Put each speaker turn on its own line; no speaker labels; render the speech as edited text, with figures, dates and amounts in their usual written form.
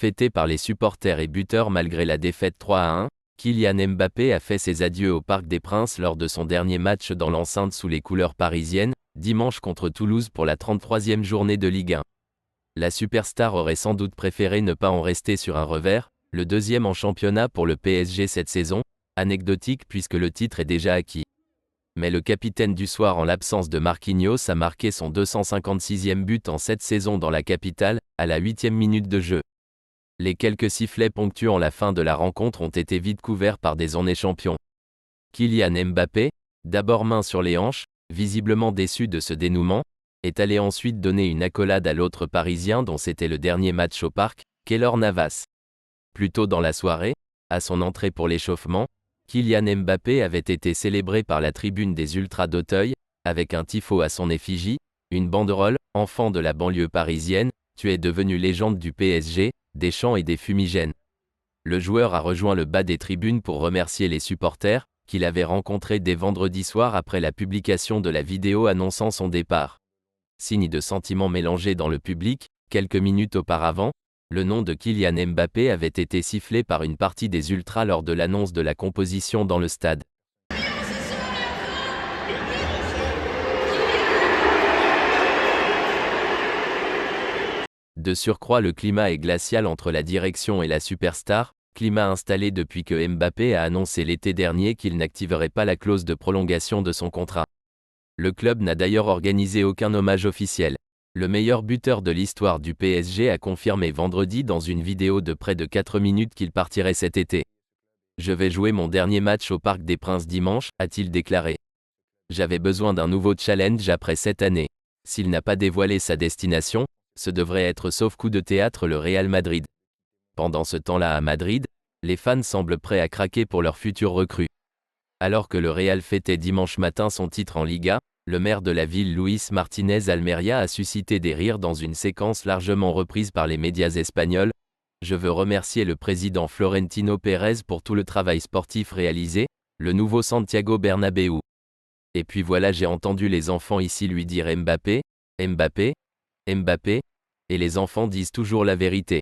Fêté par les supporters et buteur malgré la défaite 3-1, Kylian Mbappé a fait ses adieux au Parc des Princes lors de son dernier match dans l'enceinte sous les couleurs parisiennes, dimanche contre Toulouse pour la 33e journée de Ligue 1. La superstar aurait sans doute préféré ne pas en rester sur un revers, le deuxième en championnat pour le PSG cette saison, anecdotique puisque le titre est déjà acquis. Mais le capitaine du soir en l'absence de Marquinhos a marqué son 256e but en cette saison dans la capitale, à la 8e minute de jeu. Les quelques sifflets ponctuant la fin de la rencontre ont été vite couverts par des On est champions. Kylian Mbappé, d'abord main sur les hanches, visiblement déçu de ce dénouement, est allé ensuite donner une accolade à l'autre Parisien dont c'était le dernier match au parc, Keylor Navas. Plus tôt dans la soirée, à son entrée pour l'échauffement, Kylian Mbappé avait été célébré par la tribune des Ultras d'Auteuil, avec un tifo à son effigie, une banderole, enfant de la banlieue parisienne, tu es devenu légende du PSG, des chants et des fumigènes. Le joueur a rejoint le bas des tribunes pour remercier les supporters, qu'il avait rencontrés dès vendredi soir après la publication de la vidéo annonçant son départ. Signe de sentiments mélangés dans le public, quelques minutes auparavant, le nom de Kylian Mbappé avait été sifflé par une partie des Ultras lors de l'annonce de la composition dans le stade. De surcroît, le climat est glacial entre la direction et la superstar, climat installé depuis que Mbappé a annoncé l'été dernier qu'il n'activerait pas la clause de prolongation de son contrat. Le club n'a d'ailleurs organisé aucun hommage officiel. Le meilleur buteur de l'histoire du PSG a confirmé vendredi dans une vidéo de près de 4 minutes qu'il partirait cet été. Je vais jouer mon dernier match au Parc des Princes dimanche, a-t-il déclaré. J'avais besoin d'un nouveau challenge après cette année. S'il n'a pas dévoilé sa destination, ce devrait être sauf coup de théâtre le Real Madrid. Pendant ce temps-là à Madrid, les fans semblent prêts à craquer pour leur futur recrue. Alors que le Real fêtait dimanche matin son titre en Liga, le maire de la ville Luis Martinez Almeria a suscité des rires dans une séquence largement reprise par les médias espagnols. Je veux remercier le président Florentino Pérez pour tout le travail sportif réalisé, le nouveau Santiago Bernabéu. Et puis voilà, j'ai entendu les enfants ici lui dire Mbappé, Mbappé, Mbappé, et les enfants disent toujours la vérité.